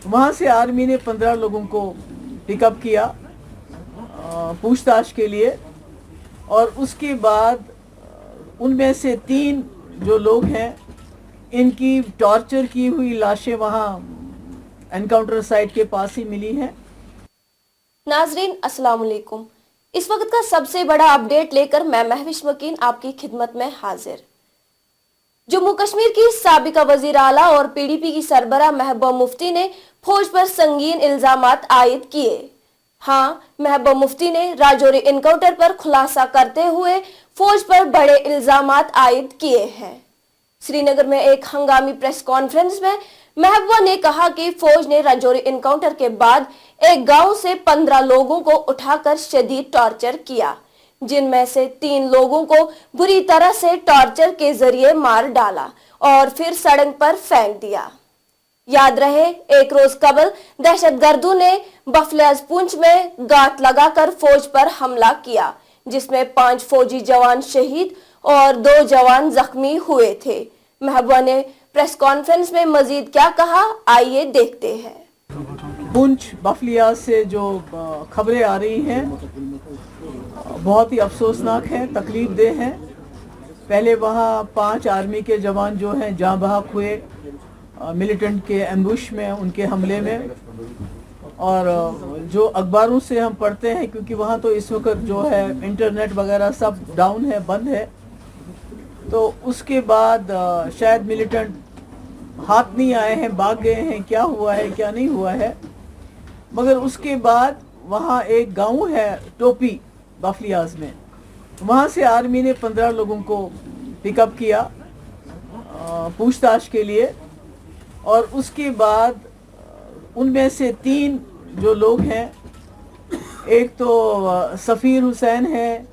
वहाँ से आर्मी ने 15 लोगों को पिकअप किया पूछताछ के लिए, और उसके बाद उनमें से 3 जो लोग हैं इनकी टॉर्चर की हुई लाशें वहाँ एनकाउंटर साइट के पास ही मिली हैं। नाजरीन अस्सलाम वालेकुम। इस वक्त का सबसे बड़ा अपडेट लेकर मैं महविश मकीन आपकी खिदमत में हाजिर। जम्मू कश्मीर की साबिका वजीर आला और पीडीपी की सरबराह महबूबा मुफ्ती ने फौज पर संगीन इल्जामात आयद किए। हाँ, महबूबा मुफ्ती ने राजौरी इनकाउंटर पर खुलासा करते हुए फौज पर बड़े इल्जामात आयद किए हैं। श्रीनगर में एक हंगामी प्रेस कॉन्फ्रेंस में महबूबा ने कहा कि फौज ने राजौरी इनकाउंटर के बाद एक गांव से 15 लोगों को उठाकर शदीद टॉर्चर किया, जिनमें से 3 लोगों को बुरी तरह से टॉर्चर के जरिए मार डाला और फिर सड़क पर फेंक दिया। याद रहे, एक रोज कबल दहशतगर्दों ने बफलियाज पुंछ में गांठ लगाकर फौज पर हमला किया, जिसमें 5 फौजी जवान शहीद और 2 जवान जख्मी हुए थे। महबूबा ने प्रेस कॉन्फ्रेंस में मजीद क्या कहा, आइए देखते हैं। पुंछ बफलियाज से जो खबरें आ रही हैं बहुत ही अफसोसनाक हैं, तकलीफ देह हैं। पहले वहाँ 5 आर्मी के जवान जो हैं जाँ बहक हुए मिलिटेंट के एम्बुश में, उनके हमले में। और जो अखबारों से हम पढ़ते हैं, क्योंकि वहाँ तो इस वक्त जो है इंटरनेट वगैरह सब डाउन है, बंद है, तो उसके बाद शायद मिलिटेंट हाथ नहीं आए हैं, भाग गए हैं, क्या हुआ है क्या नहीं हुआ है। मगर उसके बाद वहाँ एक गांव है टोपी बफलियाज में, वहाँ से आर्मी ने 15 लोगों को पिकअप किया पूछताछ के लिए, और उसके बाद उनमें से 3 जो लोग हैं, एक तो सफ़ीर हुसैन है,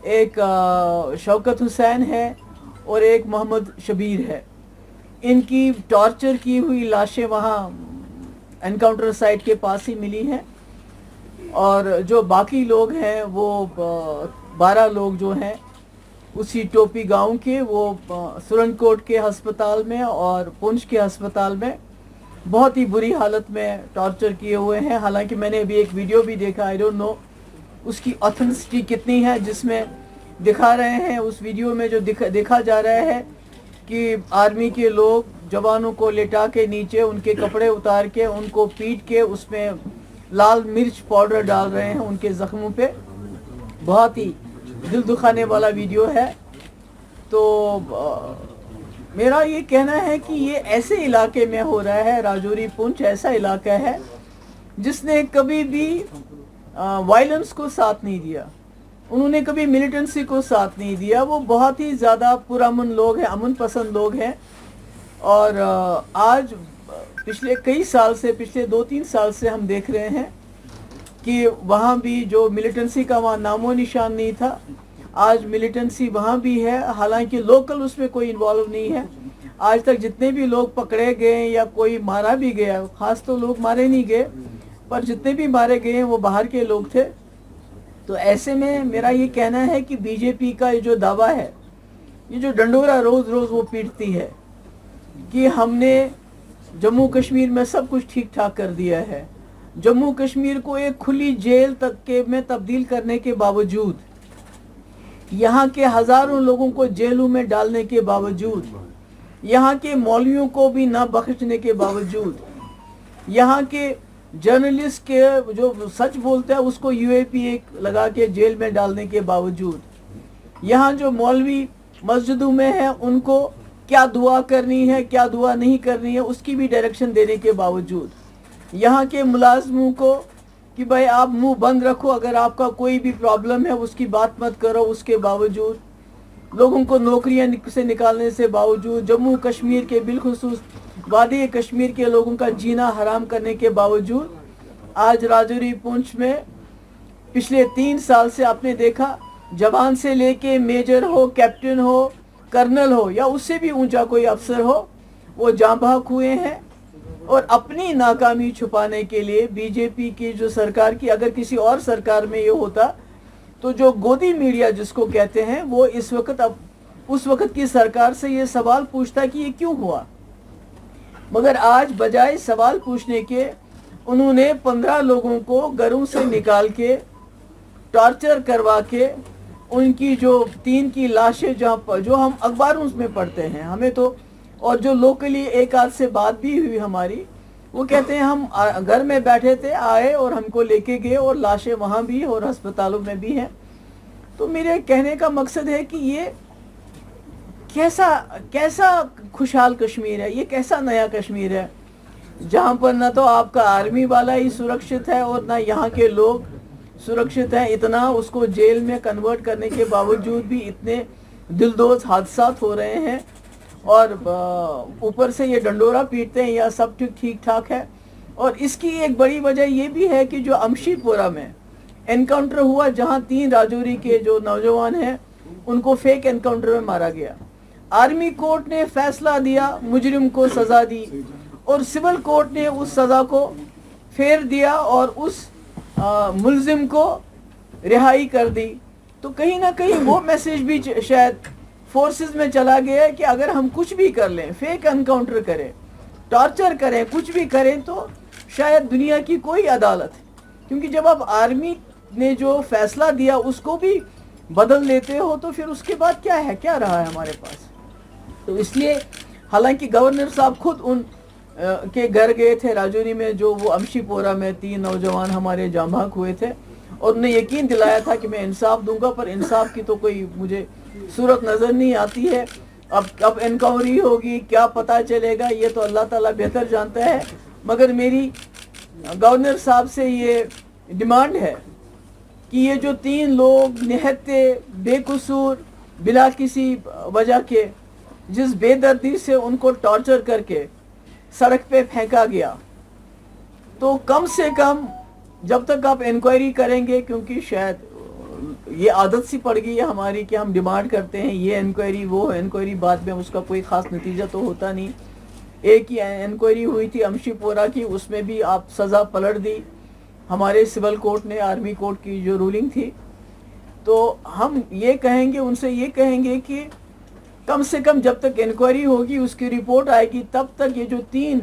एक शौकत हुसैन है और एक मोहम्मद शबीर है। इनकी टॉर्चर की हुई लाशें वहाँ एनकाउंटर साइट के पास ही मिली हैं, और जो बाकी लोग हैं वो 12 लोग जो हैं उसी टोपी गांव के, वो सुरनकोट के अस्पताल में और पुंछ के अस्पताल में बहुत ही बुरी हालत में टॉर्चर किए हुए हैं। हालांकि मैंने अभी एक वीडियो भी देखा, आई डोंट नो उसकी ऑथेंटिसिटी कितनी है, जिसमें दिखा रहे हैं, उस वीडियो में जो देखा जा रहा है कि आर्मी के लोग जवानों को लेटा के नीचे उनके कपड़े उतार के उनको पीट के उसमें लाल मिर्च पाउडर डाल रहे हैं उनके ज़ख्मों पे। बहुत ही दिल दुखाने वाला वीडियो है। तो मेरा ये कहना है कि ये ऐसे इलाके में हो रहा है, राजौरी पुंछ ऐसा इलाका है जिसने कभी भी वायलेंस को साथ नहीं दिया, उन्होंने कभी मिलिटेंसी को साथ नहीं दिया। वो बहुत ही ज़्यादा पुरअमन लोग हैं, अमन पसंद लोग हैं। और आज पिछले कई साल से, पिछले 2-3 साल से हम देख रहे हैं कि वहाँ भी जो मिलिटेंसी का वहाँ नामो निशान नहीं था, आज मिलिटेंसी वहाँ भी है। हालांकि लोकल उसमें कोई इन्वॉल्व नहीं है। आज तक जितने भी लोग पकड़े गए या कोई मारा भी गया, खास तो लोग मारे नहीं गए, पर जितने भी मारे गए वो बाहर के लोग थे। तो ऐसे में मेरा ये कहना है कि बीजेपी का ये जो दावा है, ये जो डंडोरा रोज रोज वो पीटती है कि हमने जम्मू कश्मीर में सब कुछ ठीक ठाक कर दिया है, जम्मू कश्मीर को एक खुली जेल तक के में तब्दील करने के बावजूद, यहाँ के हज़ारों लोगों को जेलों में डालने के बावजूद, यहाँ के मौलवियों को भी ना बख्शने के बावजूद, यहाँ के जर्नलिस्ट के जो सच बोलते हैं उसको यूएपी लगा के जेल में डालने के बावजूद, यहाँ जो मौलवी मस्जिदों में हैं उनको क्या दुआ करनी है क्या दुआ नहीं करनी है उसकी भी डायरेक्शन देने के बावजूद, यहाँ के मुलाजमों को कि भाई आप मुंह बंद रखो, अगर आपका कोई भी प्रॉब्लम है उसकी बात मत करो, उसके बावजूद लोगों को नौकरियां से निकालने से बावजूद, जम्मू कश्मीर के बिलखुसूस वादी कश्मीर के लोगों का जीना हराम करने के बावजूद, आज राजौरी पुंछ में पिछले 3 साल से आपने देखा, जवान से लेके मेजर हो, कैप्टन हो, कर्नल हो या उससे भी ऊंचा कोई अफसर हो, वो जाँ बहक हुए हैं। और अपनी नाकामी छुपाने के लिए बीजेपी की जो सरकार की, अगर किसी और सरकार में ये होता तो जो गोदी मीडिया जिसको कहते हैं, वो इस वक्त अब उस वक्त की सरकार से ये सवाल पूछता कि ये क्यों हुआ, मगर आज बजाय सवाल पूछने के उन्होंने 15 लोगों को घरों से निकाल के टॉर्चर करवा के उनकी जो 3 की लाशें जो हम अखबारों में पढ़ते हैं हमें तो, और जो लोकली एक आध से बात भी हुई हमारी, वो कहते हैं हम घर में बैठे थे, आए और हमको लेके गए और लाशें वहाँ भी और अस्पतालों में भी हैं। तो मेरे कहने का मकसद है कि ये कैसा खुशहाल कश्मीर है, ये कैसा नया कश्मीर है जहाँ पर ना तो आपका आर्मी वाला ही सुरक्षित है और ना यहाँ के लोग सुरक्षित हैं। इतना उसको जेल में कन्वर्ट करने के बावजूद भी इतने दिलदोज हादसात हो रहे हैं और ऊपर से ये डंडोरा पीटते हैं, या सब ठीक ठाक है। और इसकी एक बड़ी वजह ये भी है कि जो अमशीपोरा में एनकाउंटर हुआ, जहाँ 3 राजौरी के जो नौजवान हैं उनको फेक एनकाउंटर में मारा गया, आर्मी कोर्ट ने फैसला दिया, मुजरिम को सजा दी और सिविल कोर्ट ने उस सजा को फेर दिया और उस मुलजिम को रिहाई कर दी। तो कहीं ना कहीं वो मैसेज भी शायद फोर्सेस में चला गया है कि अगर हम कुछ भी कर लें, फेक एनकाउंटर करें, टॉर्चर करें, कुछ भी करें, तो शायद दुनिया की कोई अदालत, क्योंकि जब आप आर्मी ने जो फैसला दिया उसको भी बदल लेते हो तो फिर उसके बाद क्या है, क्या रहा है हमारे पास। तो इसलिए हालांकि गवर्नर साहब खुद उन के घर गए थे राजौरी में, जो वो अमशीपोरा में 3 नौजवान हमारे जाँ भाग हुए थे, और उन्हें यकीन दिलाया था कि मैं इंसाफ दूंगा, पर इंसाफ की तो कोई मुझे सूरत नज़र नहीं आती है। अब इंक्वायरी होगी, क्या पता चलेगा, ये तो अल्लाह ताला बेहतर जानता है। मगर मेरी गवर्नर साहब से ये डिमांड है कि ये जो 3 लोग निहत्ते बेकसूर बिला किसी वजह के जिस बेदर्दी से उनको टॉर्चर करके सड़क पे फेंका गया, तो कम से कम जब तक आप इंक्वायरी करेंगे, क्योंकि शायद ये आदत सी पड़ गई है हमारी कि हम डिमांड करते हैं ये इंक्वायरी वो इंक्वायरी, बाद में उसका कोई ख़ास नतीजा तो होता नहीं। एक ही इंक्वायरी हुई थी अमशीपोरा की, उसमें भी आप सज़ा पलट दी हमारे सिविल कोर्ट ने, आर्मी कोर्ट की जो रूलिंग थी। तो हम ये कहेंगे, उनसे ये कहेंगे कि कम से कम जब तक इंक्वायरी होगी, उसकी रिपोर्ट आएगी, तब तक ये जो 3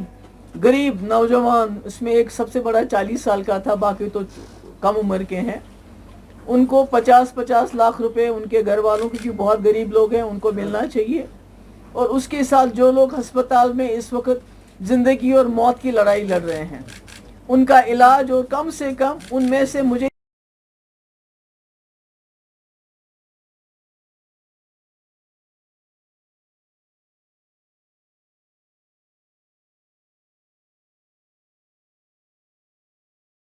गरीब नौजवान, इसमें एक सबसे बड़ा 40 साल का था, बाकी तो कम उम्र के हैं, उनको 50-50 लाख रुपए उनके घर वालों, क्योंकि बहुत गरीब लोग हैं, उनको मिलना चाहिए। और उसके साथ जो लोग अस्पताल में इस वक्त ज़िंदगी और मौत की लड़ाई लड़ रहे हैं, उनका इलाज, और कम से कम उनमें से मुझे